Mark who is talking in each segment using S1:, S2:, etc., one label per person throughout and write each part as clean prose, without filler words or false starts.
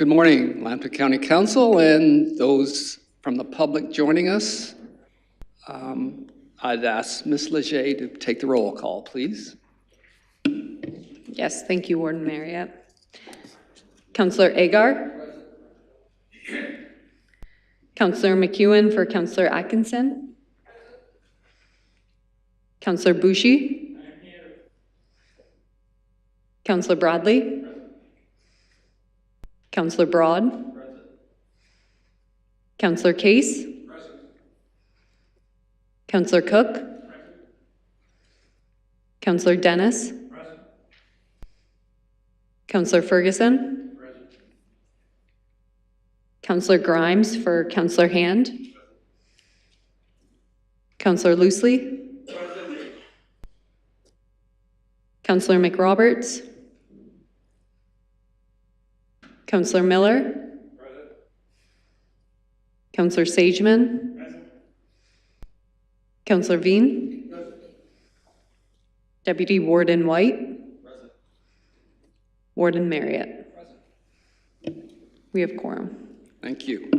S1: Good morning, Lampa County Council and those from the public joining us. I'd ask Ms. Leger to take the roll call, please.
S2: Yes, thank you, Warden Marriott. Councillor Agar. Councillor McEwen for Councillor Atkinson. Councillor Bushi. Councillor Bradley. Councillor Broad. Councillor Case. Councillor Cook. Councillor Dennis. Councillor Ferguson. Councillor Grimes for Councillor Hand. Councillor Loosely. Councillor McRoberts. Councillor Miller. Councillor Sageman. Councillor Veen. Deputy Warden White. Warden Marriott. We have quorum.
S1: Thank you.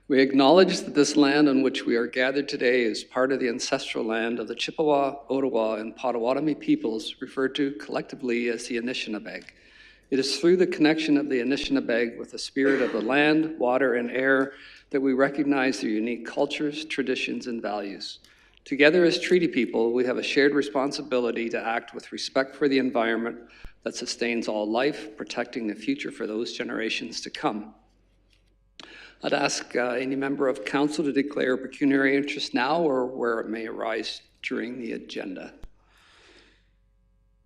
S1: We acknowledge that this land on which we are gathered today is part of the ancestral land of the Chippewa, Ottawa, and Potawatomi peoples, referred to collectively as the Anishinabeg. It is through the connection of the Anishinabeg with the spirit of the land, water, and air that we recognize their unique cultures, traditions, and values. Together as treaty people, we have a shared responsibility to act with respect for the environment that sustains all life, protecting the future for those generations to come. I'd ask any member of council to declare pecuniary interest now or where it may arise during the agenda.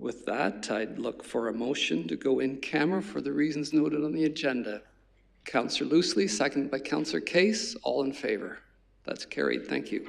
S1: With that, I'd look for a motion to go in camera for the reasons noted on the agenda. Councillor Loosely, seconded by Councillor Case. All in favor? That's carried. Thank you.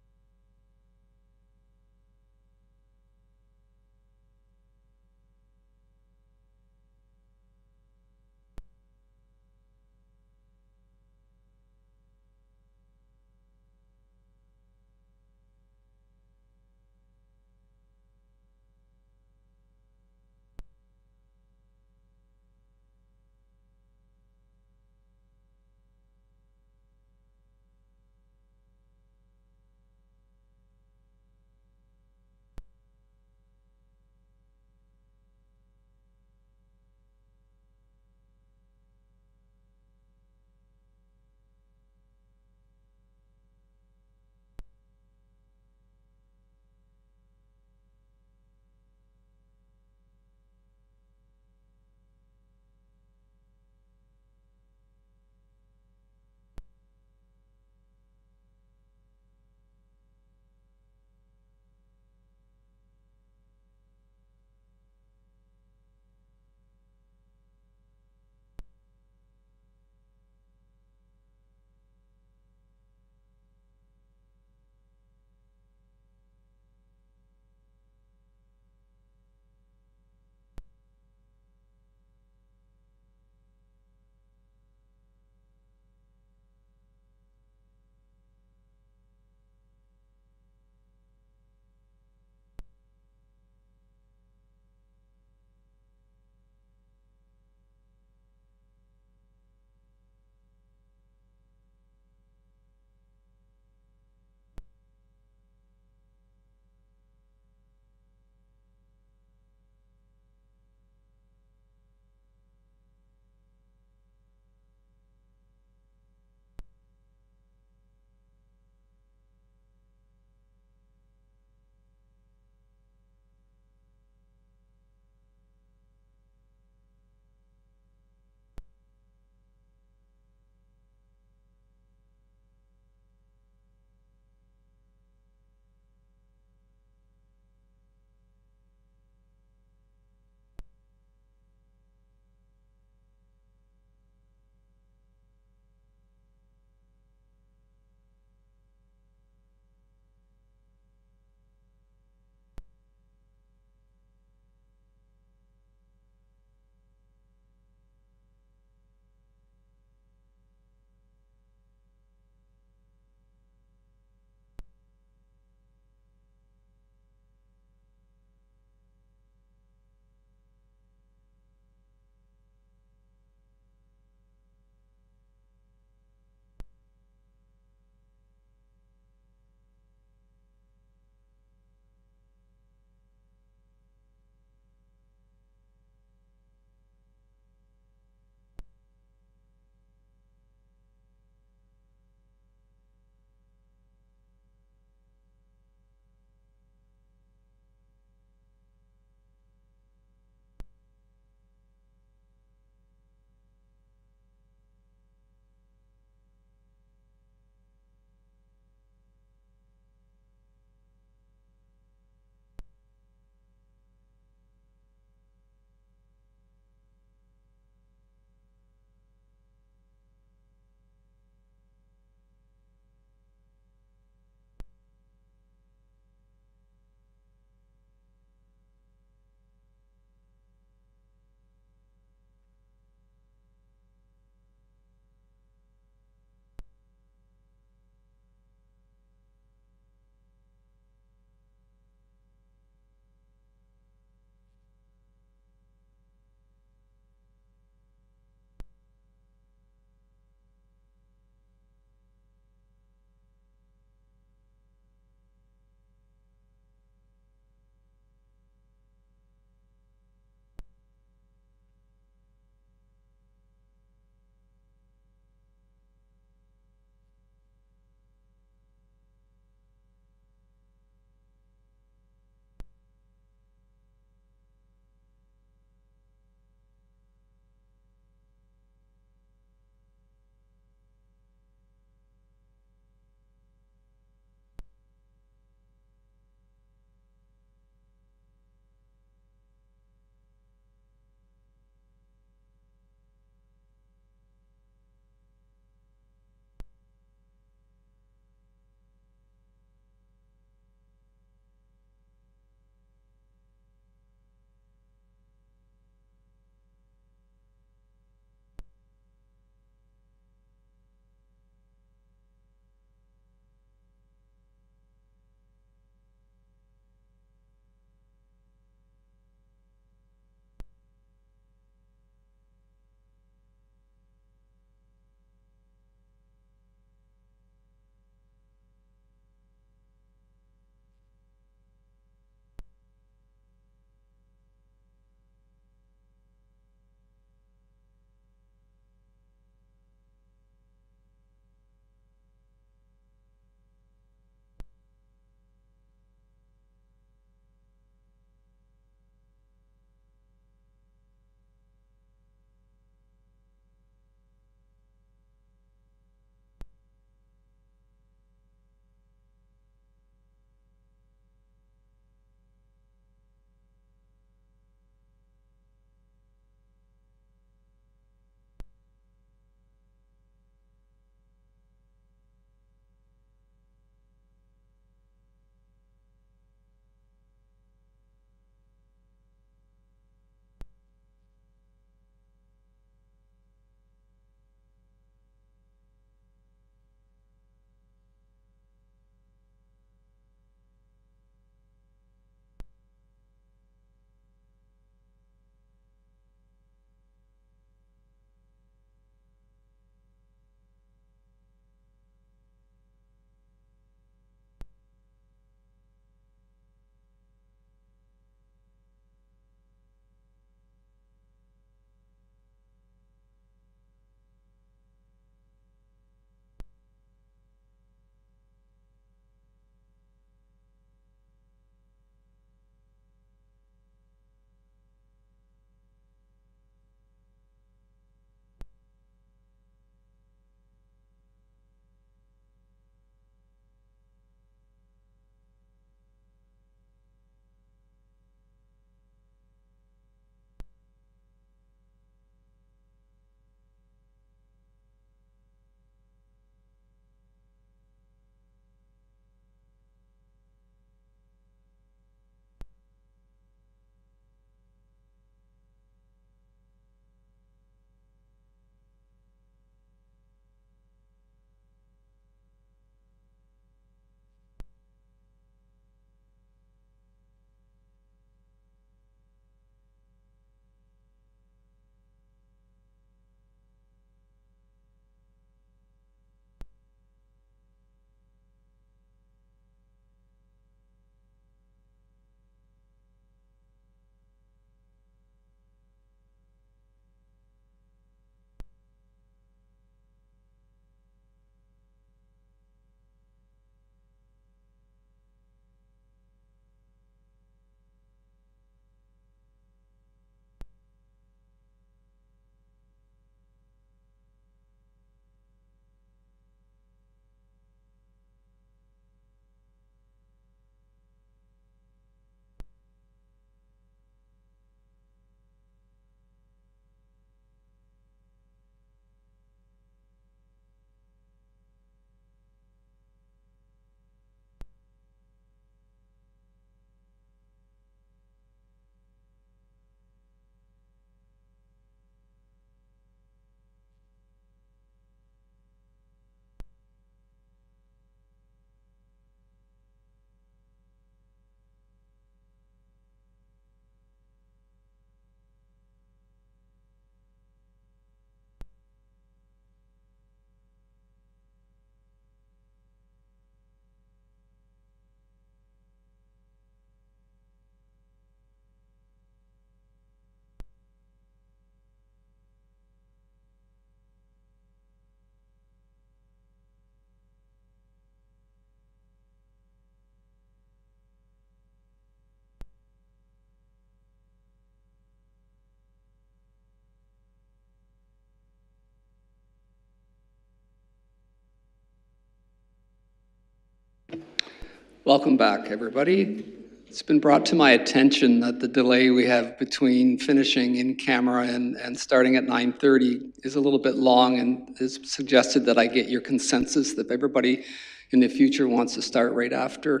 S1: Welcome back, everybody. It's been brought to my attention that the delay we have between finishing in camera and starting at 9:30 is a little bit long, and it's suggested that I get your consensus if everybody in the future wants to start right after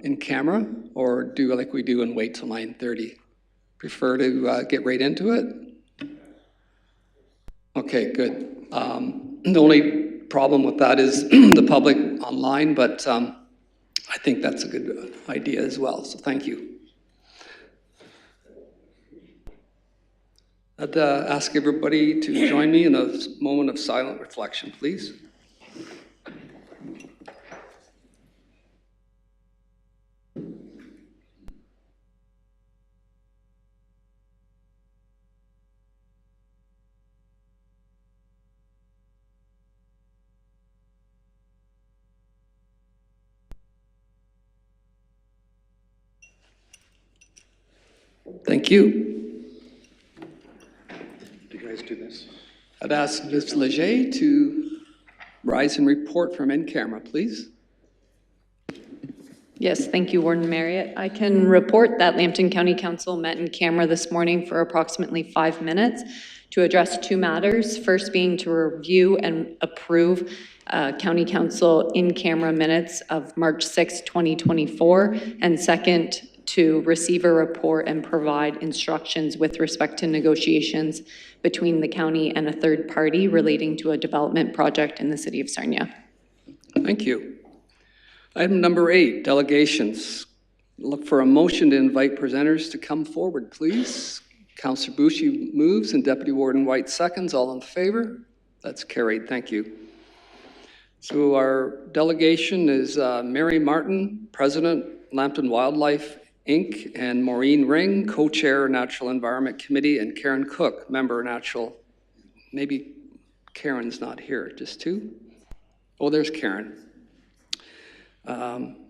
S1: in camera, or do like we do and wait till 9:30. Prefer to get right into it? Okay, good. The only problem with that is the public online, but I think that's a good idea as well, so thank you. I'd ask everybody to join me in a moment of silent reflection, please. Thank you.
S3: Do you guys do this?
S1: I'd ask Ms. Leger to rise and report from in camera, please.
S2: Yes, thank you, Warden Marriott. I can report that Lambton County Council met in camera this morning for approximately 5 minutes to address two matters. First being to review and approve County Council in-camera minutes of March 6, 2024, and second, to receive a report and provide instructions with respect to negotiations between the county and a third party relating to a development project in the city of Sarnia.
S1: Thank you. Item number 8, delegations. Look for a motion to invite presenters to come forward, please. Councillor Bucci moves and Deputy Warden White seconds. All in favor? That's carried. Thank you. So our delegation is Mary Martin, President, Lambton Wildlife, Inc., and Maureen Ring, Co-Chair, Natural Environment Committee, and Karen Cook, Member, Natural. Maybe Karen's not here, just two? Oh, there's Karen.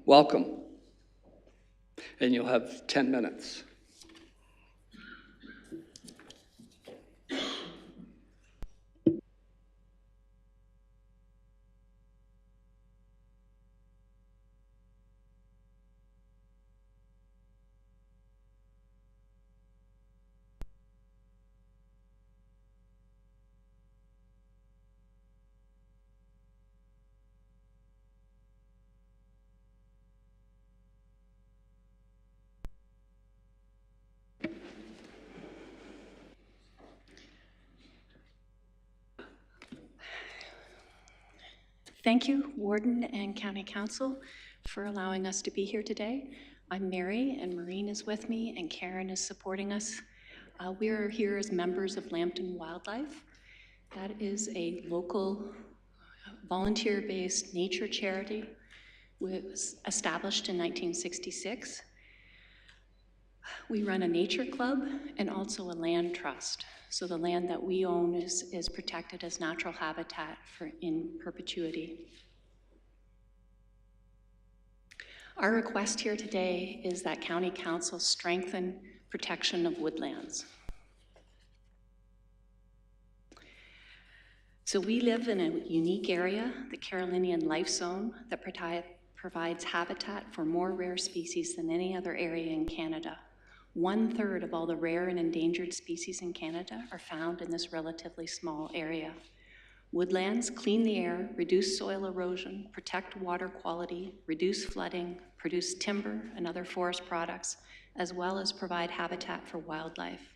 S1: Welcome. And you'll have 10 minutes.
S4: Thank you, Warden and County Council, for allowing us to be here today. I'm Mary, and Maureen is with me, and Karen is supporting us. We are here as members of Lambton Wildlife. That is a local, volunteer-based nature charity. It was established in 1966. We run a nature club and also a land trust. So the land that we own is protected as natural habitat in perpetuity. Our request here today is that County Council strengthen protection of woodlands. So we live in a unique area, the Carolinian Life Zone, that provides habitat for more rare species than any other area in Canada. 1/3 of all the rare and endangered species in Canada are found in this relatively small area. Woodlands clean the air, reduce soil erosion, protect water quality, reduce flooding, produce timber and other forest products, as well as provide habitat for wildlife.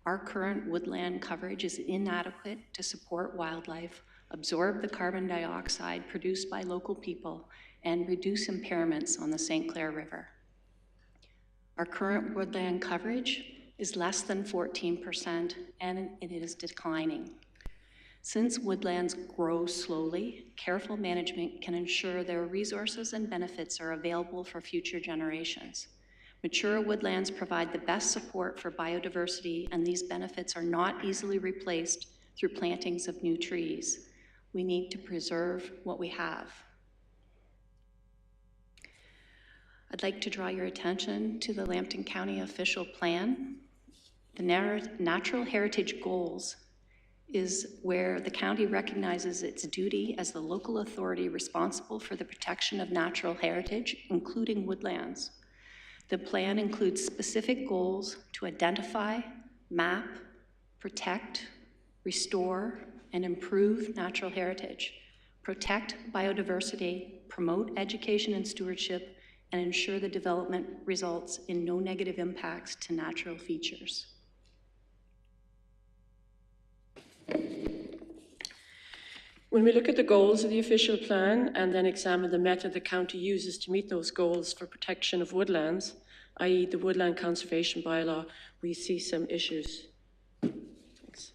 S4: Our current woodland coverage is inadequate to support wildlife, absorb the carbon dioxide produced by local people, and reduce impairments on the St. Clair River. Our current woodland coverage is less than 14%, and it is declining. Since woodlands grow slowly, careful management can ensure their resources and benefits are available for future generations. Mature woodlands provide the best support for biodiversity, and these benefits are not easily replaced through plantings of new trees. We need to preserve what we have. I'd like to draw your attention to the Lambton County official plan. The Natural Heritage Goals is where the county recognizes its duty as the local authority responsible for the protection of natural heritage, including woodlands. The plan includes specific goals to identify, map, protect, restore, and improve natural heritage, protect biodiversity, promote education and stewardship, and ensure the development results in no negative impacts to natural features.
S3: When we look at the goals of the official plan and then examine the method the county uses to meet those goals for protection of woodlands, i.e. the Woodland Conservation Bylaw, we see some issues. Thanks.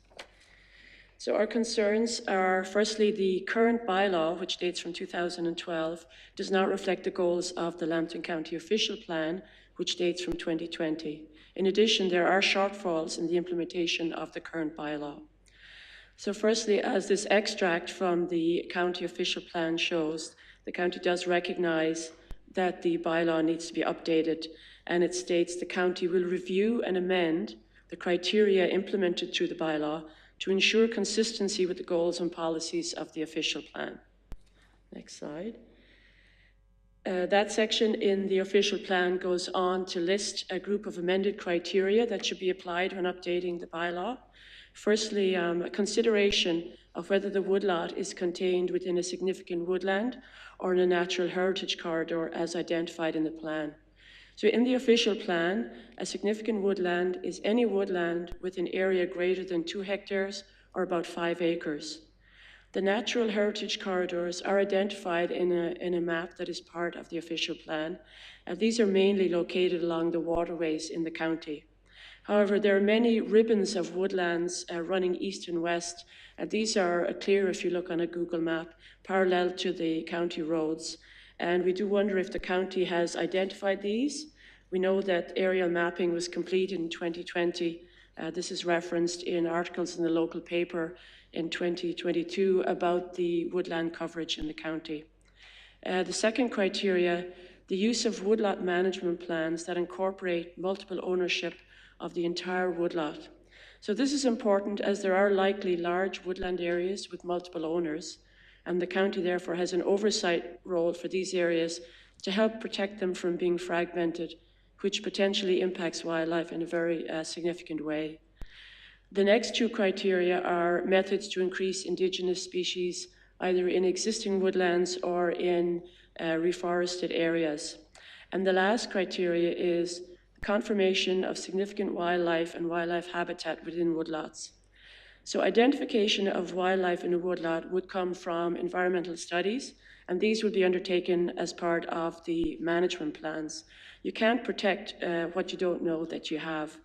S3: So our concerns are, firstly, the current bylaw, which dates from 2012, does not reflect the goals of the Lambton County official plan, which dates from 2020. In addition, there are shortfalls in the implementation of the current bylaw. So firstly, as this extract from the county official plan shows, the county does recognize that the bylaw needs to be updated, and it states the county will review and amend the criteria implemented through the bylaw to ensure consistency with the goals and policies of the official plan. Next slide. That section in the official plan goes on to list a group of amended criteria that should be applied when updating the bylaw. Firstly, a consideration of whether the woodlot is contained within a significant woodland or in a natural heritage corridor as identified in the plan. So in the official plan, a significant woodland is any woodland with an area greater than 2 hectares or about 5 acres. The natural heritage corridors are identified in a map that is part of the official plan. These are mainly located along the waterways in the county. However, there are many ribbons of woodlands running east and west. These are clear if you look on a Google map, parallel to the county roads. And we do wonder if the county has identified these. We know that aerial mapping was completed in 2020. This is referenced in articles in the local paper in 2022 about the woodland coverage in the county. The second criteria, the use of woodlot management plans that incorporate multiple ownership of the entire woodlot. So this is important as there are likely large woodland areas with multiple owners, and the county therefore has an oversight role for these areas to help protect them from being fragmented, which potentially impacts wildlife in a very significant way. The next 2 criteria are methods to increase indigenous species, either in existing woodlands or in reforested areas. And the last criteria is confirmation of significant wildlife and wildlife habitat within woodlots. So identification of wildlife in a woodlot would come from environmental studies, and these would be undertaken as part of the management plans. You can't protect what you don't know that you have.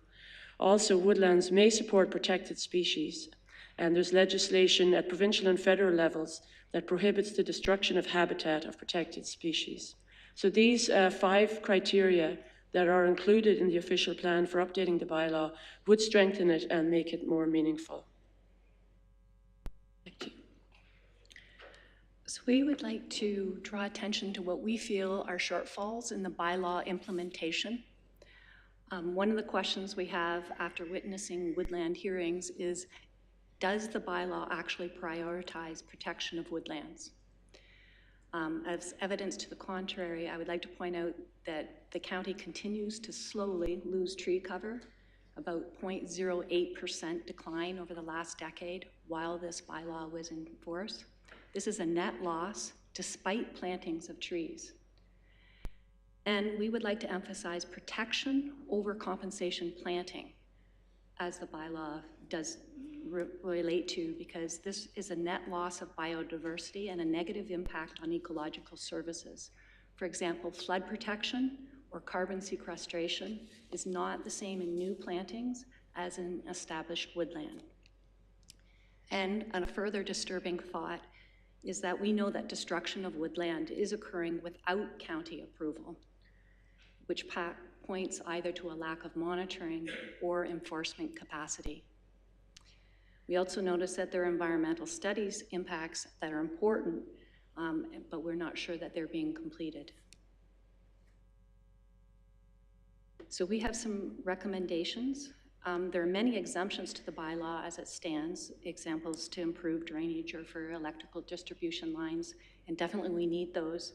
S3: Also, woodlands may support protected species, and there's legislation at provincial and federal levels that prohibits the destruction of habitat of protected species. So these 5 criteria that are included in the official plan for updating the bylaw would strengthen it and make it more meaningful. Thank you.
S4: So we would like to draw attention to what we feel are shortfalls in the bylaw implementation. One of the questions we have after witnessing woodland hearings is, does the bylaw actually prioritize protection of woodlands? As evidence to the contrary, I would like to point out that the county continues to slowly lose tree cover, about 0.08% decline over the last decade while this bylaw was in force. This is a net loss despite plantings of trees. And we would like to emphasize protection over compensation planting, as the bylaw does relate to, because this is a net loss of biodiversity and a negative impact on ecological services. For example, flood protection or carbon sequestration is not the same in new plantings as in established woodland. And a further disturbing thought is that we know that destruction of woodland is occurring without county approval, which points either to a lack of monitoring or enforcement capacity. We also notice that there are environmental studies impacts that are important, but we're not sure that they're being completed. So we have some recommendations There are many exemptions to the bylaw as it stands, examples to improve drainage or for electrical distribution lines, and definitely we need those.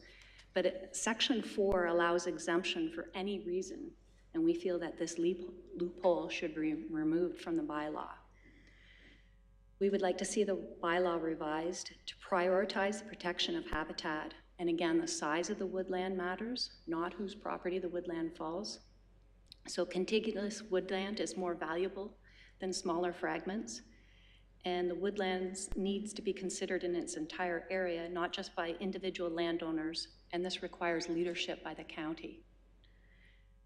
S4: But Section 4 allows exemption for any reason, and we feel that this loophole should be removed from the bylaw. We would like to see the bylaw revised to prioritize the protection of habitat. And again, the size of the woodland matters, not whose property the woodland falls. So contiguous woodland is more valuable than smaller fragments. And the woodlands needs to be considered in its entire area, not just by individual landowners, and this requires leadership by the county.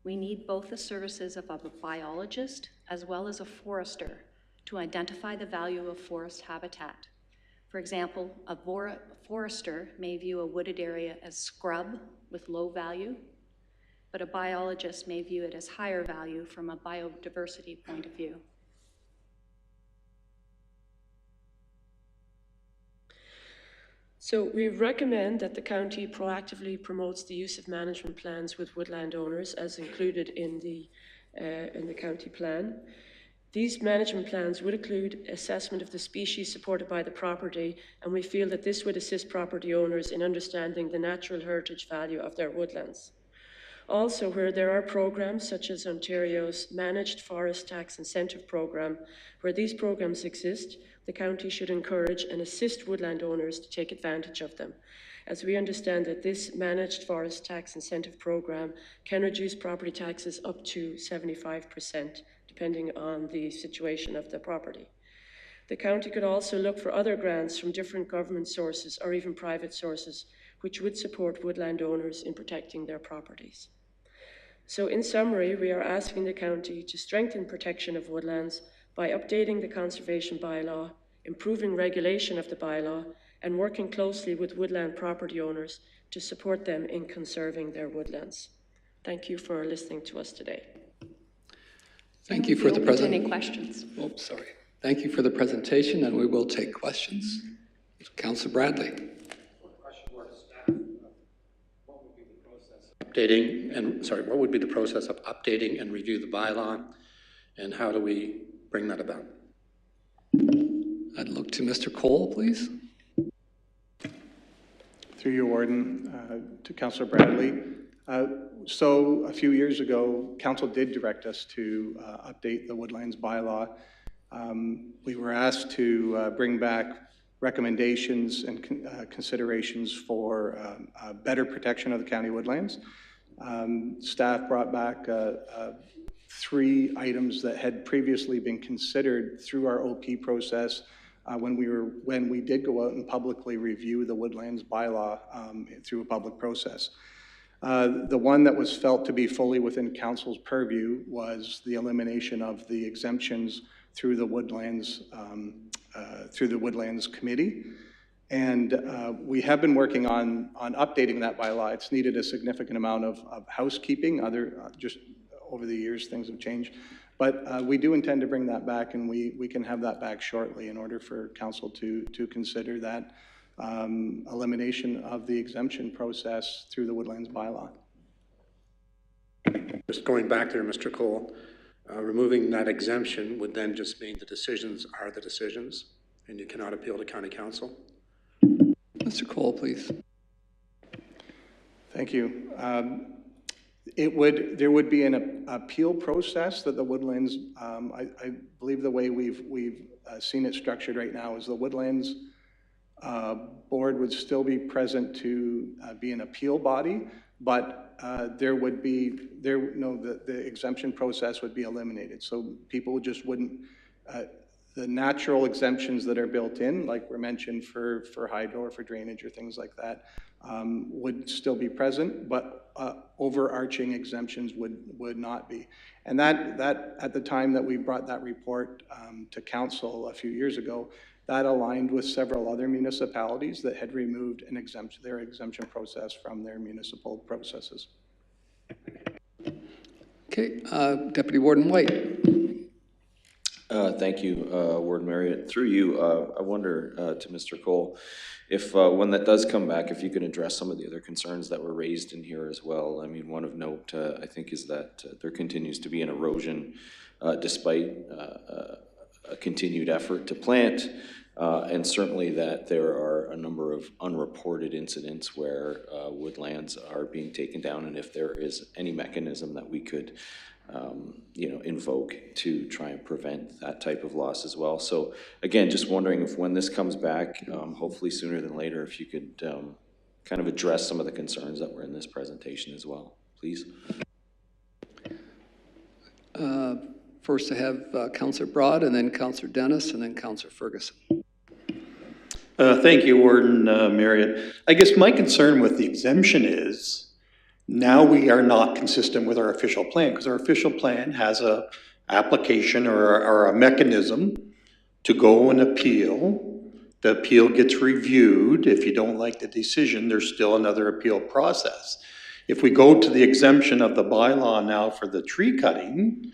S4: We need both the services of a biologist as well as a forester to identify the value of forest habitat. For example, a forester may view a wooded area as scrub with low value, but a biologist may view it as higher value from a biodiversity point of view.
S3: So we recommend that the county proactively promotes the use of management plans with woodland owners as included in the county plan. These management plans would include assessment of the species supported by the property, and we feel that this would assist property owners in understanding the natural heritage value of their woodlands. Also, where there are programs such as Ontario's Managed Forest Tax Incentive Program, where these programs exist, the county should encourage and assist woodland owners to take advantage of them, as we understand that this Managed Forest Tax Incentive Program can reduce property taxes up to 75%, depending on the situation of the property. The county could also look for other grants from different government sources or even private sources, which would support woodland owners in protecting their properties. So in summary, we are asking the county to strengthen protection of woodlands by updating the conservation bylaw, improving regulation of the bylaw, and working closely with woodland property owners to support them in conserving their woodlands. Thank you for listening to us today.
S1: Thank you for the presentation.
S2: Any questions?
S1: Oh, sorry. Thank you for the presentation, and we will take questions. Councillor Bradley.
S5: What would be the process of updating and review the bylaw, and how do we bring that about?
S1: I'd look to Mr. Cole, please.
S6: Through your warden, to Councillor Bradley. So a few years ago, council did direct us to update the woodlands bylaw. We were asked to bring back recommendations and considerations for better protection of the county woodlands. Staff brought back 3 items that had previously been considered through our OP process when we did go out and publicly review the woodlands bylaw through a public process. The one that was felt to be fully within council's purview was the elimination of the exemptions through the woodlands committee. And we have been working on updating that bylaw. It's needed a significant amount of housekeeping. Just over the years, things have changed. But we do intend to bring that back, and we can have that back shortly in order for council to consider that elimination of the exemption process through the woodlands bylaw.
S5: Just going back there, Mr. Cole, removing that exemption would then just mean the decisions are the decisions, and you cannot appeal to county council?
S1: Mr. Cole, please.
S6: Thank you. There would be an appeal process that the woodlands, I believe the way we've seen it structured right now is the woodlands board would still be present to be an appeal body, but the exemption process would be eliminated. So people just wouldn't, the natural exemptions that are built in, like were mentioned for hydro or for drainage or things like that, would still be present, but overarching exemptions would not be. And that at the time that we brought that report to council a few years ago, that aligned with several other municipalities that had removed their exemption process from their municipal processes.
S1: Okay, Deputy Warden White.
S7: Thank you, Warden Marriott. Through you, I wonder to Mr. Cole, if when that does come back, if you could address some of the other concerns that were raised in here as well. I mean, one of note, I think, is that there continues to be an erosion despite a continued effort to plant, and certainly that there are a number of unreported incidents where woodlands are being taken down, and if there is any mechanism that we could invoke to try and prevent that type of loss as well. So again, just wondering if when this comes back, hopefully sooner than later, if you could kind of address some of the concerns that were in this presentation as well, please.
S1: First, I have Councillor Broad, and then Councillor Dennis, and then Councillor Ferguson.
S8: Thank you, Warden Marriott. I guess my concern with the exemption is now we are not consistent with our official plan, because our official plan has a application or a mechanism to go and appeal. The appeal gets reviewed. If you don't like the decision, there's still another appeal process. If we go to the exemption of the bylaw now for the tree cutting,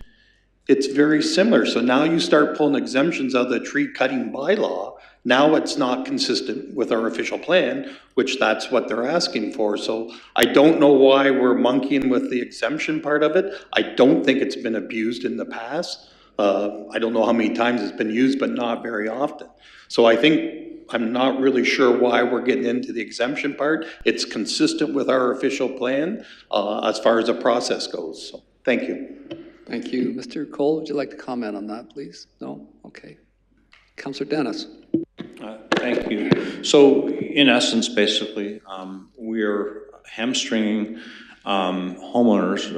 S8: it's very similar. So now you start pulling exemptions out of the tree cutting bylaw. Now it's not consistent with our official plan, which that's what they're asking for. So I don't know why we're monkeying with the exemption part of it. I don't think it's been abused in the past. I don't know how many times it's been used, but not very often. So I think I'm not really sure why we're getting into the exemption part. It's consistent with our official plan as far as the process goes. So thank you.
S1: Thank you. Mr. Cole, would you like to comment on that, please? No? Okay. Councillor Dennis.
S9: Thank you. So in essence, basically, we're hamstringing landowners.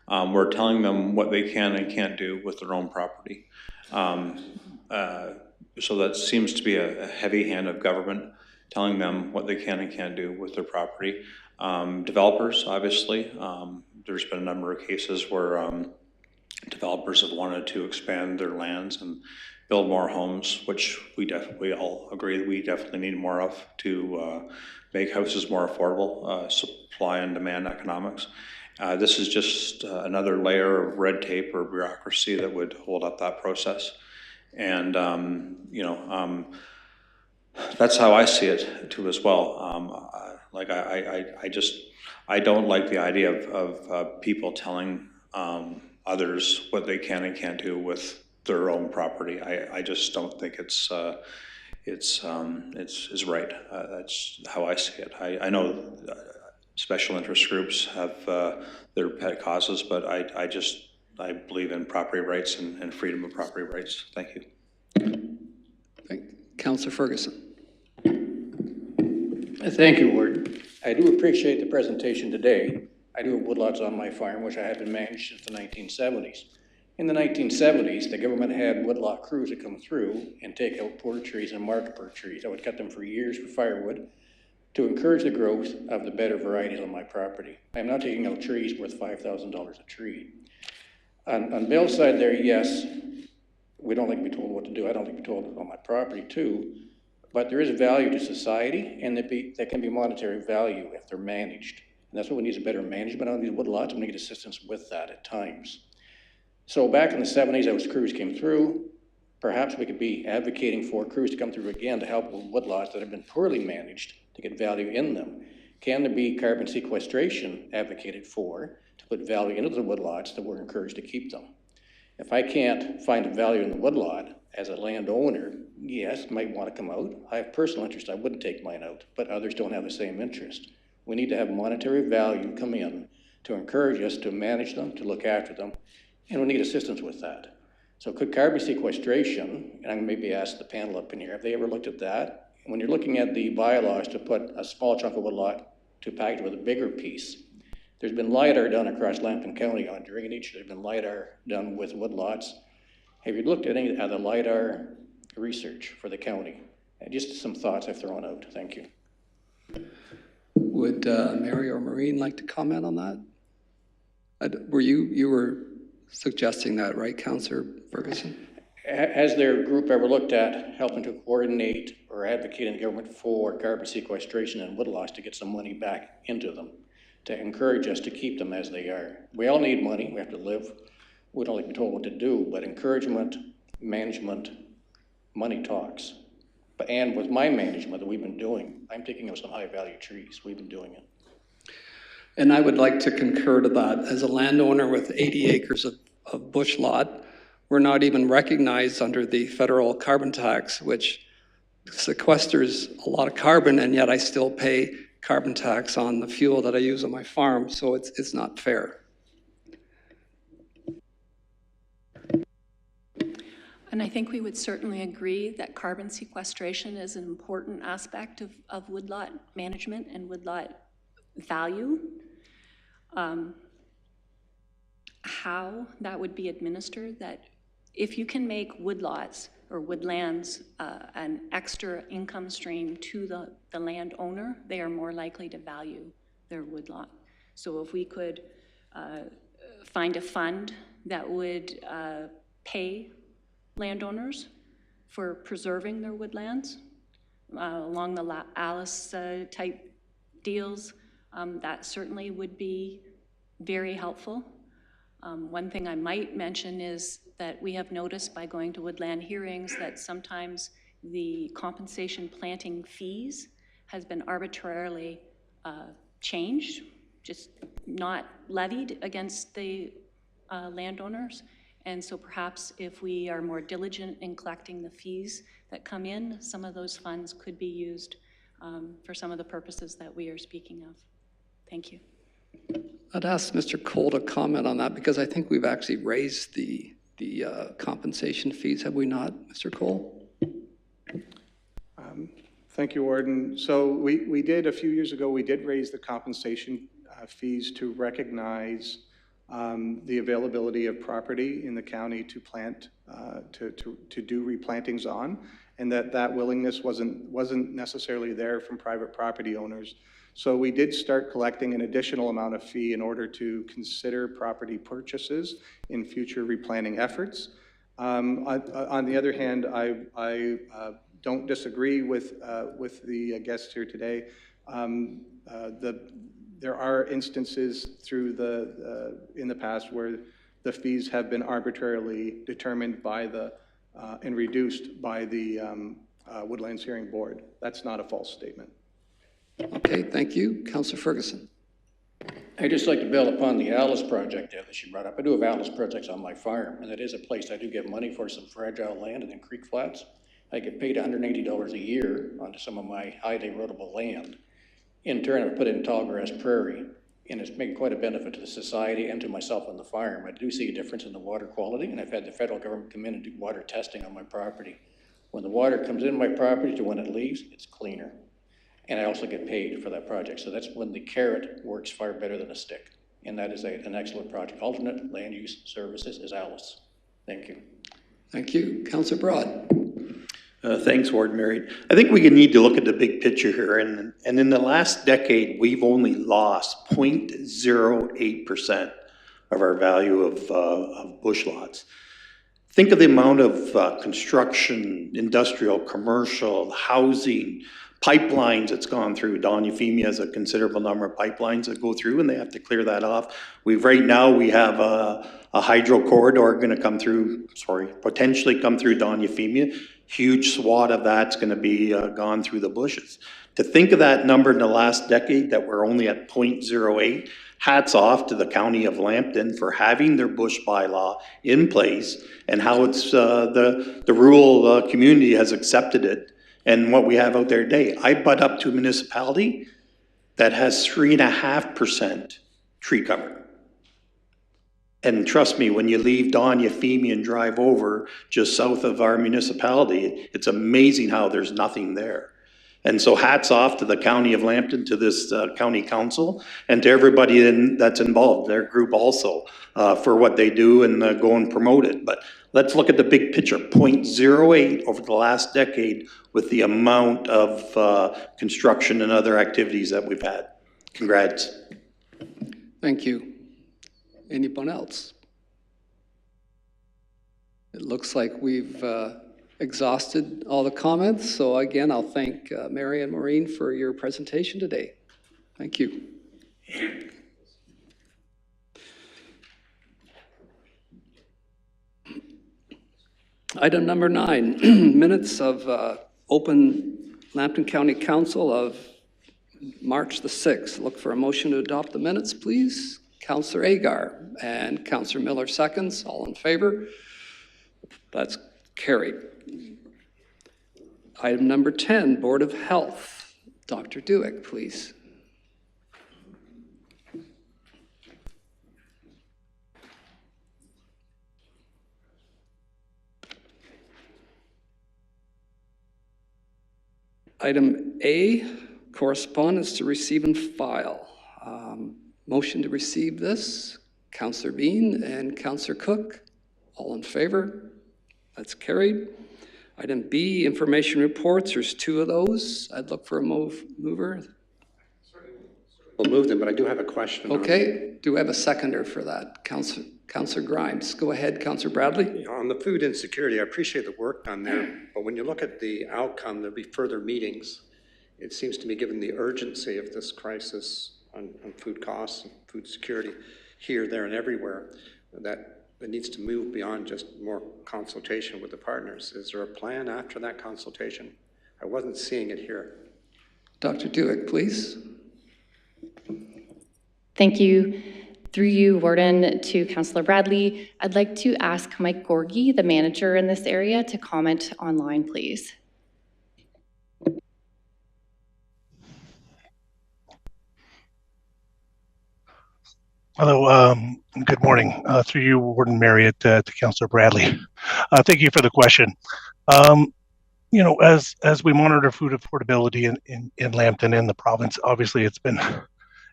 S9: We're telling them what they can and can't do with their own property. So that seems to be a heavy hand of government telling them what they can and can't do with their property. Developers, obviously, there's been a number of cases where developers have wanted to expand their lands and build more homes, which we all agree we definitely need more of to make houses more affordable, supply and demand economics. This is just another layer of red tape or bureaucracy that would hold up that process. And, that's how I see it too as well. I don't like the idea of people telling others what they can and can't do with their own property. I just don't think it's right. That's how I see it. I know special interest groups have their pet causes, but I believe in property rights and freedom of property rights. Thank you.
S1: Councillor Ferguson.
S10: Thank you, Ward. I do appreciate the presentation today. I do have woodlots on my farm, which I have been managed since the 1970s. In the 1970s, the government had woodlot crews that come through and take out poor trees and mark poor trees. I would cut them for years for firewood to encourage the growth of the better varieties on my property. I'm not taking out trees worth $5,000 a tree. On Bill's side there, yes, we don't like to be told what to do. I don't like to be told on my property too. But there is a value to society, and there can be monetary value if they're managed. And that's what we need, is better management on these woodlots, and we need assistance with that at times. So back in the 70s, as crews came through, perhaps we could be advocating for crews to come through again to help with woodlots that have been poorly managed to get value in them. Can there be carbon sequestration advocated for to put value into the woodlots that we're encouraged to keep them? If I can't find a value in the woodlot, as a landowner, yes, might want to come out. I have personal interest, I wouldn't take mine out, but others don't have the same interest. We need to have monetary value come in to encourage us to manage them, to look after them, and we need assistance with that. So could carbon sequestration, and I'm going to maybe ask the panel up in here, have they ever looked at that? When you're looking at the bylaws to put a small chunk of woodlot to package with a bigger piece, there's been LiDAR done across Lambton County on drainage, there's been LiDAR done with woodlots. Have you looked at any of the LiDAR research for the county? Just some thoughts I've thrown out. Thank you.
S1: Would Mary or Maureen like to comment on that? You were suggesting that, right, Councillor Ferguson?
S10: Has their group ever looked at helping to coordinate or advocate in the government for carbon sequestration and woodlots to get some money back into them, to encourage us to keep them as they are? We all need money. We have to live. We don't like to be told what to do, but encouragement, management, money talks. And with my management that we've been doing, I'm taking out some high value trees. We've been doing it.
S1: And I would like to concur to that. As a landowner with 80 acres of bush lot. We're not even recognized under the federal carbon tax, which sequesters a lot of carbon, and yet I still pay carbon tax on the fuel that I use on my farm, so it's not fair.
S4: And I think we would certainly agree that carbon sequestration is an important aspect of woodlot management and woodlot value. How that would be administered, that if you can make woodlots or woodlands an extra income stream to the landowner, they are more likely to value their woodlot. So if we could find a fund that would pay landowners for preserving their woodlands along the Alice type deals, that certainly would be very helpful. One thing I might mention is that we have noticed by going to woodland hearings that sometimes the compensation planting fees has been arbitrarily changed, just not levied against the landowners. And so perhaps if we are more diligent in collecting the fees that come in, some of those funds could be used for some of the purposes that we are speaking of. Thank you.
S1: I'd ask Mr. Cole to comment on that because I think we've actually raised the compensation fees, have we not, Mr. Cole?
S6: Thank you, Warden. So we did, a few years ago, we did raise the compensation fees to recognize the availability of property in the county to plant, to do replantings on, and that willingness wasn't necessarily there from private property owners. So we did start collecting an additional amount of fee in order to consider property purchases in future replanting efforts. On the other hand, I don't disagree with the guests here today. There are instances in the past where the fees have been arbitrarily determined by and reduced by the Woodlands Hearing Board. That's not a false statement.
S1: Okay, thank you. Councillor Ferguson.
S10: I'd just like to build upon the Alice project that she brought up. I do have Alice projects on my farm, and it is a place I do get money for some fragile land and in creek flats. I get paid $180 a year onto some of my highly erodible land. In turn, I've put in tall grass prairie, and it's made quite a benefit to the society and to myself on the farm. I do see a difference in the water quality, and I've had the federal government come in and do water testing on my property. When the water comes in my property to when it leaves, it's cleaner. And I also get paid for that project. So that's when the carrot works far better than a stick. And that is an excellent project. Alternate land use services is Alice. Thank you.
S1: Thank you. Councillor Broad.
S8: Thanks, Warden Merritt. I think we need to look at the big picture here. And in the last decade, we've only lost 0.08% of our value of bush lots. Think of the amount of construction, industrial, commercial, housing, pipelines that's gone through. Don Euphemia has a considerable number of pipelines that go through, and they have to clear that off. Right now we have a hydro corridor going to come through, potentially come through Don Euphemia. Huge swath of that's going to be gone through the bushes. To think of that number in the last decade, that we're only at 0.08, hats off to the County of Lambton for having their bush bylaw in place and how it's the rural community has accepted it. And what we have out there today, I butt up to a municipality that has 3.5% tree cover. And trust me, when you leave Don Euphemia and drive over just south of our municipality, it's amazing how there's nothing there. And so hats off to the County of Lambton, to this county council, and to everybody that's involved, their group also, for what they do and go and promote it. But let's look at the big picture, 0.08 over the last decade with the amount of construction and other activities that we've had. Congrats.
S1: Thank you. Anyone else? It looks like we've exhausted all the comments. So again, I'll thank Mary and Maureen for your presentation today. Thank you. Item number 9, minutes of open Lambton County Council of March the 6th. Look for a motion to adopt the minutes, please. Counselor Agar, and Counselor Miller seconds. All in favor? That's carried. Item number 10, Board of Health. Dr. Duick, please. Item A, correspondence to receive and file. Motion to receive this, Counselor Bean and Counselor Cook. All in favor? That's carried. Item B, information reports. There's 2 of those. I'd look for a mover.
S5: We'll move them, but I do have a question.
S1: Okay, do we have a seconder for that? Counselor Grimes. Go ahead, Counselor Bradley.
S5: On the food insecurity, I appreciate the work done there, but when you look at the outcome, there'll be further meetings. It seems to me, given the urgency of this crisis on food costs and food security here, there, and everywhere, that it needs to move beyond just more consultation with the partners. Is there a plan after that consultation? I wasn't seeing it here.
S1: Dr. Duick, please.
S11: Thank you. Through you, Warden, to Councillor Bradley, I'd like to ask Mike Gorgie, the manager in this area, to comment online, please.
S12: Hello, good morning. Through you, Warden Marriott, to Councillor Bradley. Thank you for the question. You know, as we monitor food affordability in Lambton and the province, obviously it's been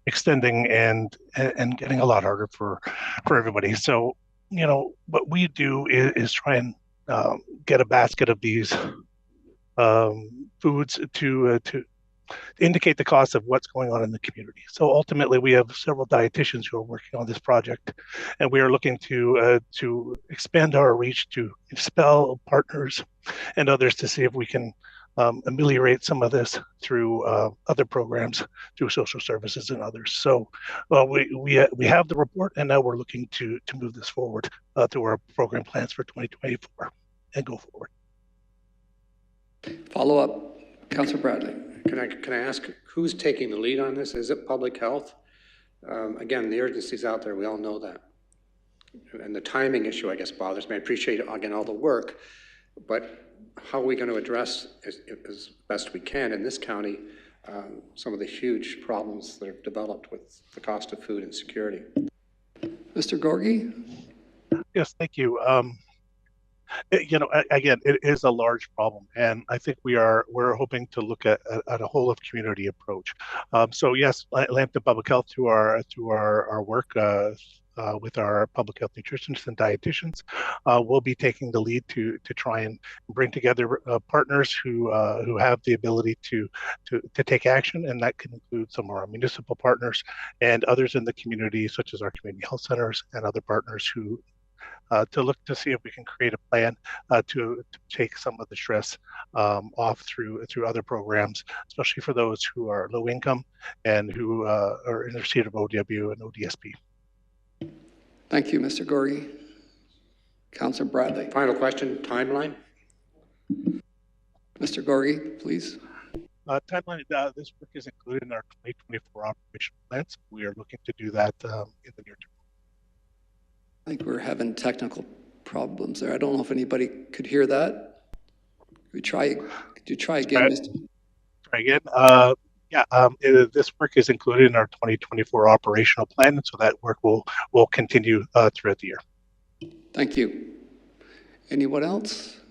S12: extending and getting a lot harder for everybody. So, you know, what we do is try and get a basket of these foods to indicate the cost of what's going on in the community. So ultimately, we have several dietitians who are working on this project, and we are looking to expand our reach to expel partners and others to see if we can ameliorate some of this through other programs, through social services and others. So we have the report, and now we're looking to move this forward through our program plans for 2024 and go forward.
S1: Follow up, Councillor Bradley.
S5: Can I ask who's taking the lead on this? Is it public health? Again, the urgency's out there. We all know that. And the timing issue, I guess, bothers me. I appreciate, again, all the work, but how are we going to address as best we can in this county some of the huge problems that have developed with the cost of food and security?
S1: Mr. Gorgie?
S12: Yes, thank you. You know, again, it is a large problem, and I think we're hoping to look at a whole of community approach. So yes, Lambton Public Health through our work with our public health nutritionists and dietitians, will be taking the lead to try and bring together partners who have the ability to take action, and that can include some of our municipal partners and others in the community, such as our community health centers and other partners who. To look to see if we can create a plan to take some of the stress off through other programs, especially for those who are low income and who are in receipt of OW and ODSP.
S1: Thank you, Mr. Gorgie. Councillor Bradley.
S5: Final question, timeline?
S1: Mr. Gorgie, please.
S12: Timeline, this work is included in our 2024 operational plans. We are looking to do that in the near term.
S1: I think we're having technical problems there. I don't know if anybody could hear that. Could you try again, Mr.
S12: Try again. This work is included in our 2024 operational plan, and so that work will continue throughout the year.
S1: Thank you. Anyone else?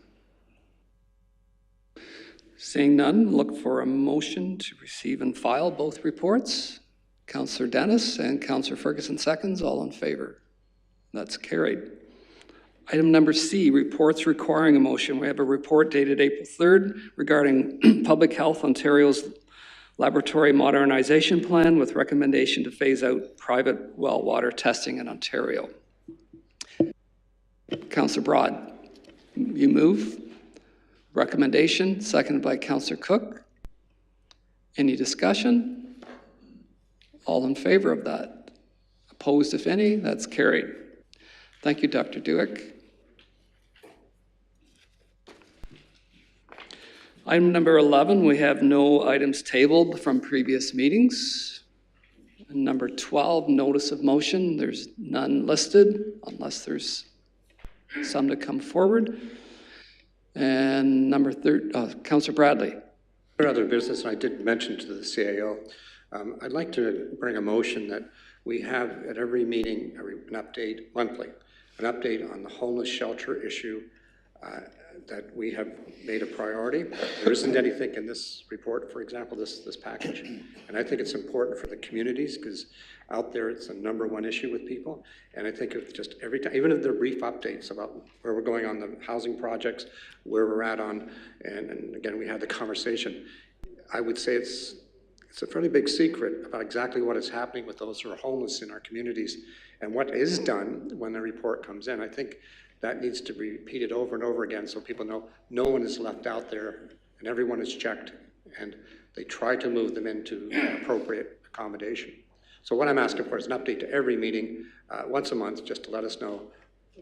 S1: Seeing none, look for a motion to receive and file both reports. Councillor Dennis and Councillor Ferguson seconds, all in favor. That's carried. Item number C, reports requiring a motion. We have a report dated April 3rd regarding Public Health Ontario's laboratory modernization plan with recommendation to phase out private well water testing in Ontario. Councillor Broad, you move. Recommendation, seconded by Councillor Cook. Any discussion? All in favor of that? Opposed, if any? That's carried. Thank you, Dr. Duick. Item number 11, we have no items tabled from previous meetings. Number 12, notice of motion. There's none listed unless there's some to come forward. And number 13, Councillor Bradley.
S5: For other business, I did mention to the CAO, I'd like to bring a motion that we have at every meeting an update monthly, an update on the homeless shelter issue that we have made a priority. There isn't anything in this report, for example, this package. And I think it's important for the communities because out there it's a #1 issue with people. And I think it's just every time, even if they're brief updates about where we're going on the housing projects, where we're at on, and again, we had the conversation. I would say it's a fairly big secret about exactly what is happening with those who are homeless in our communities and what is done when the report comes in. I think that needs to be repeated over and over again so people know no one is left out there and everyone is checked and they try to move them into appropriate accommodation. So what I'm asking for is an update to every meeting once a month just to let us know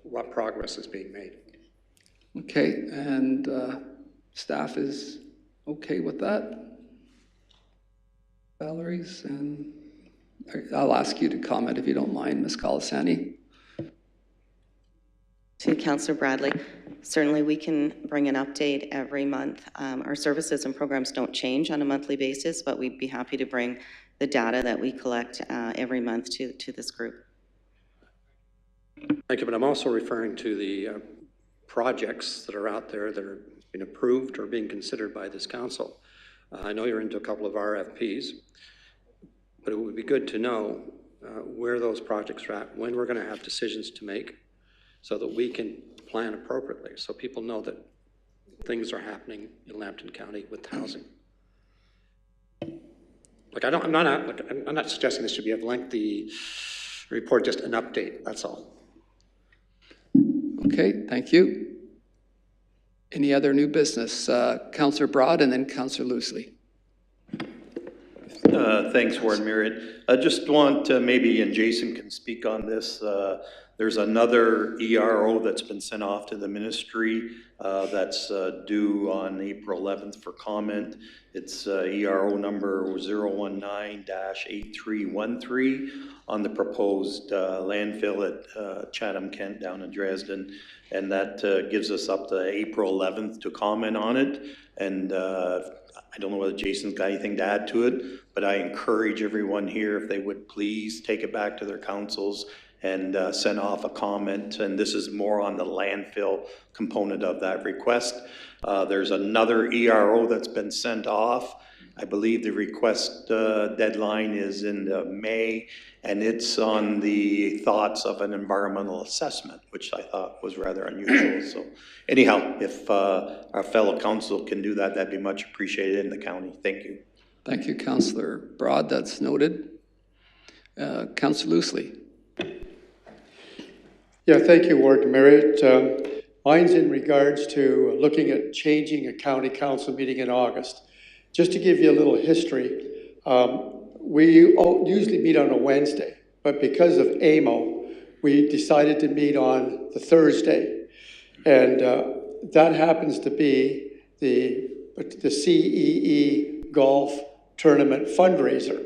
S5: what progress is being made.
S1: Okay, and staff is okay with that? Valerie's, and I'll ask you to comment if you don't mind, Ms. Colasani.
S13: To Councillor Bradley, certainly we can bring an update every month. Our services and programs don't change on a monthly basis, but we'd be happy to bring the data that we collect every month to this group.
S5: Thank you, but I'm also referring to the projects that are out there that are being approved or being considered by this council. I know you're into a couple of RFPs, but it would be good to know where those projects are at, when we're going to have decisions to make so that we can plan appropriately, so people know that things are happening in Lambton County with housing. Like I'm not suggesting this should be a lengthy report, just an update, that's all.
S1: Okay, thank you. Any other new business? Councillor Broad and then Councillor Loosley.
S8: Thanks, Warden Marriott. I just want to maybe, and Jason can speak on this, there's another ERO that's been sent off to the ministry that's due on April 11th for comment. It's ERO number 019-8313 on the proposed landfill at Chatham Kent down in Dresden. And that gives us up to April 11th to comment on it. And I don't know whether Jason's got anything to add to it, but I encourage everyone here, if they would please take it back to their councils and send off a comment. And this is more on the landfill component of that request. There's another ERO that's been sent off. I believe the request deadline is in May, and it's on the thoughts of an environmental assessment, which I thought was rather unusual. So anyhow, if our fellow council can do that, that'd be much appreciated in the county. Thank you.
S1: Thank you, Councillor Broad. That's noted. Councillor Loosley.
S14: Yeah, thank you, Warden Marriott. Mine's in regards to looking at changing a county council meeting in August. Just to give you a little history, we usually meet on a Wednesday, but because of AMO, we decided to meet on the Thursday. And that happens to be the CEE Golf Tournament fundraiser.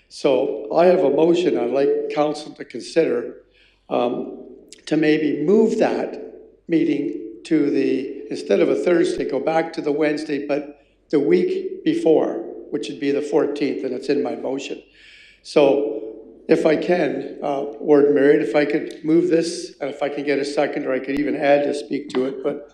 S14: So I have a motion I'd like council to consider to maybe move that meeting to instead of a Thursday, go back to the Wednesday, but the week before, which would be the 14th, and it's in my motion. So if I can, Warden Marriott, if I could move this, and if I can get a second, or I could even add to speak to it, but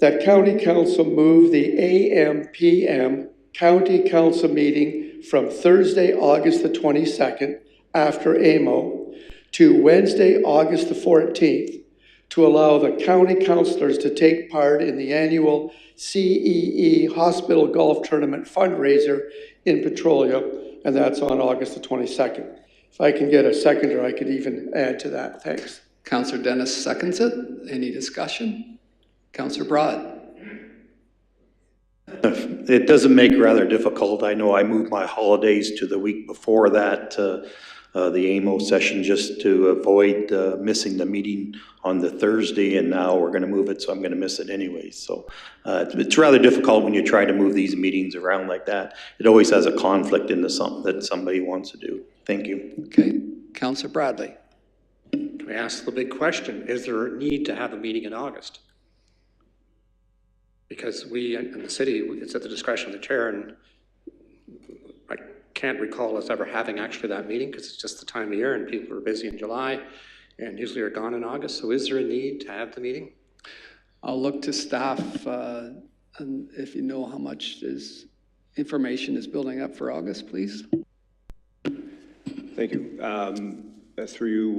S14: that county council move the AM/PM county council meeting from Thursday, August the 22nd, after AMO, to Wednesday, August the 14th, to allow the county councilors to take part in the annual CEE Hospital Golf Tournament fundraiser in Petrolia, and that's on August the 22nd. If I can get a seconder, I could even add to that. Thanks.
S1: Councillor Dennis seconds it. Any discussion? Councillor Broad.
S8: It doesn't make it rather difficult. I know I moved my holidays to the week before that the AMO session just to avoid missing the meeting on the Thursday, and now we're going to move it, so I'm going to miss it anyway. So it's rather difficult when you try to move these meetings around like that. It always has a conflict into something that somebody wants to do. Thank you.
S1: Okay, Councillor Bradley.
S5: Can I ask the big question? Is there a need to have a meeting in August? Because we, in the city, it's at the discretion of the chair, and I can't recall us ever having actually that meeting because it's just the time of year and people are busy in July and usually are gone in August. So is there a need to have the meeting?
S1: I'll look to staff, and if you know how much information is building up for August, please.
S15: Thank you. Through you,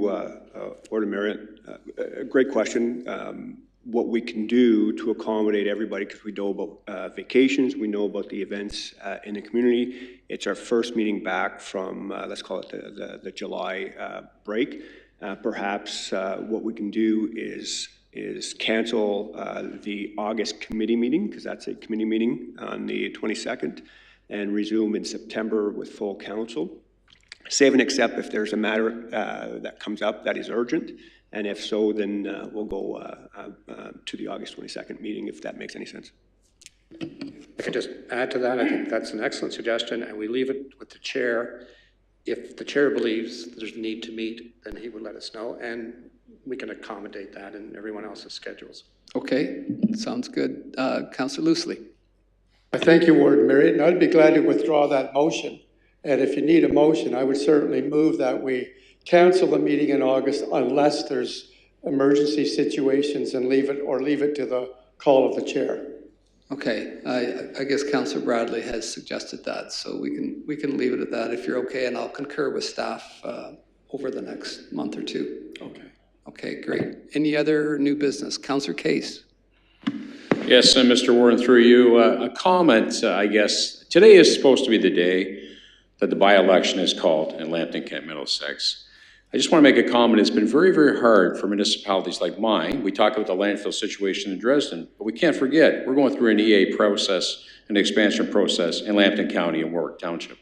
S15: Board of Marriott, a great question. What we can do to accommodate everybody, because we know about vacations, we know about the events in the community. It's our first meeting back from, let's call it the July break. Perhaps what we can do is cancel the August committee meeting, because that's a committee meeting on the 22nd, and resume in September with full council. Save and accept if there's a matter that comes up that is urgent. And if so, then we'll go to the August 22nd meeting, if that makes any sense.
S5: I could just add to that. I think that's an excellent suggestion, and we leave it with the chair. If the chair believes there's a need to meet, then he would let us know, and we can accommodate that in everyone else's schedules.
S1: Okay, sounds good. Councillor Loosely.
S14: I thank you, Warden Marriott, and I'd be glad to withdraw that motion. And if you need a motion, I would certainly move that we cancel the meeting in August unless there's emergency situations and leave it to the call of the chair.
S1: Okay, I guess Councillor Bradley has suggested that, so we can leave it at that if you're okay, and I'll concur with staff over the next month or two.
S14: Okay.
S1: Okay, great. Any other new business? Councillor Case.
S16: Yes, Mr. Warren, through you, a comment, I guess. Today is supposed to be the day that the by-election is called in Lambton, Kent, Middlesex. I just want to make a comment. It's been very, very hard for municipalities like mine. We talk about the landfill situation in Dresden, but we can't forget we're going through an EA process, an expansion process in Lambton County and Warwick Township.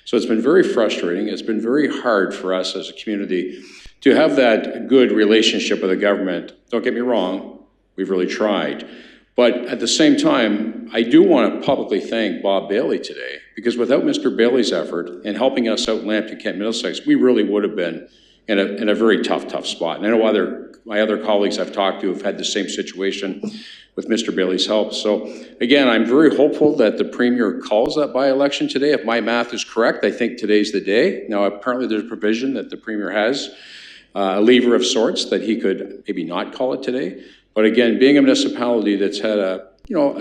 S16: So it's been very frustrating. It's been very hard for us as a community to have that good relationship with the government. Don't get me wrong, we've really tried. But at the same time, I do want to publicly thank Bob Bailey today, because without Mr. Bailey's effort in helping us out in Lambton, Kent, Middlesex, we really would have been in a very tough spot. And I know my other colleagues I've talked to have had the same situation with Mr. Bailey's help. So again, I'm very hopeful that the Premier calls that by-election today. If my math is correct, I think today's the day. Now, apparently there's provision that the Premier has a lever of sorts that he could maybe not call it today. But again, being a municipality that's had a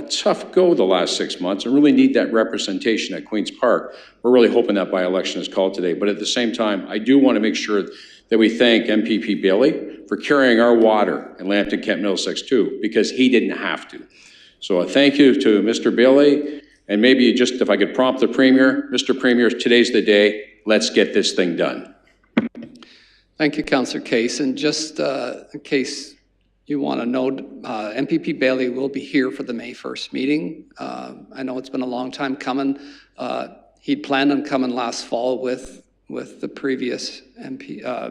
S16: tough go the last 6 months and really need that representation at Queen's Park, we're really hoping that by-election is called today. But at the same time, I do want to make sure that we thank MPP Bailey for carrying our water in Lambton, Kent, Middlesex too, because he didn't have to. So a thank you to Mr. Bailey, and maybe just if I could prompt the Premier, Mr. Premier, today's the day, let's get this thing done.
S1: Thank you, Councillor Case. And just in case you want to know, MPP Bailey will be here for the May 1st meeting. I know it's been a long time coming. He'd planned on coming last fall with the previous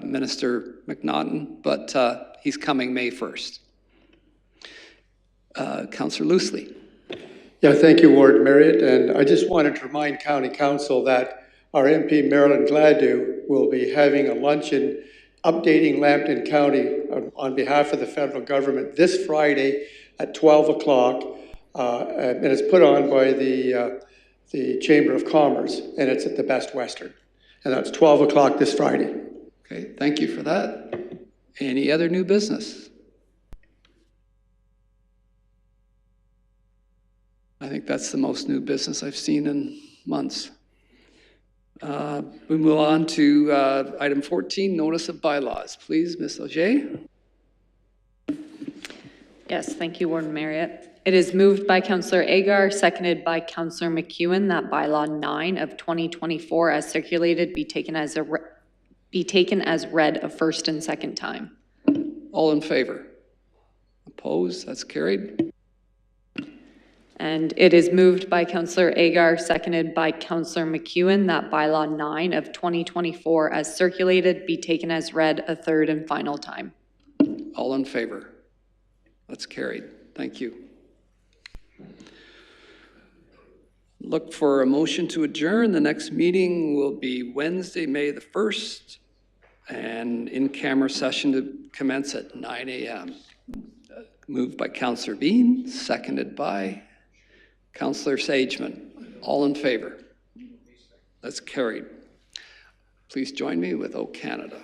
S1: Minister McNaughton, but he's coming May 1st. Councillor Loosely.
S14: Yeah, thank you, Warden Marriott. And I just wanted to remind County Council that our MP Marilyn Gladue will be having a luncheon updating Lambton County on behalf of the federal government this Friday at 12 o'clock. And it's put on by the Chamber of Commerce, and it's at the Best Western. And that's 12 o'clock this Friday.
S1: Okay, thank you for that. Any other new business? I think that's the most new business I've seen in months. We move on to item 14, notice of bylaws. Please, Ms. Auger.
S2: Yes, thank you, Warden Marriott. It is moved by Councillor Agar, seconded by Councillor McEwen, that bylaw 9 of 2024 as circulated be taken as read a first and second time.
S1: All in favor? Opposed? That's carried.
S2: And it is moved by Councillor Agar, seconded by Councillor McEwen, that bylaw 9 of 2024 as circulated be taken as read a third and final time.
S1: All in favor? That's carried. Thank you. Look for a motion to adjourn. The next meeting will be Wednesday, May the 1st, and in-camera session to commence at 9 a.m. Moved by Councillor Bean, seconded by Councillor Sageman. All in favor? That's carried. Please join me with O Canada.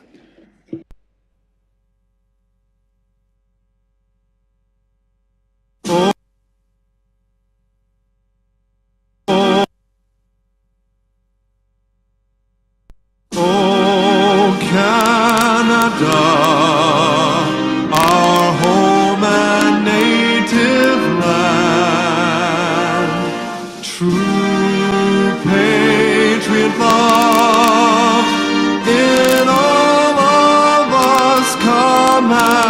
S17: Our home and native land, true patriot love in all of us command.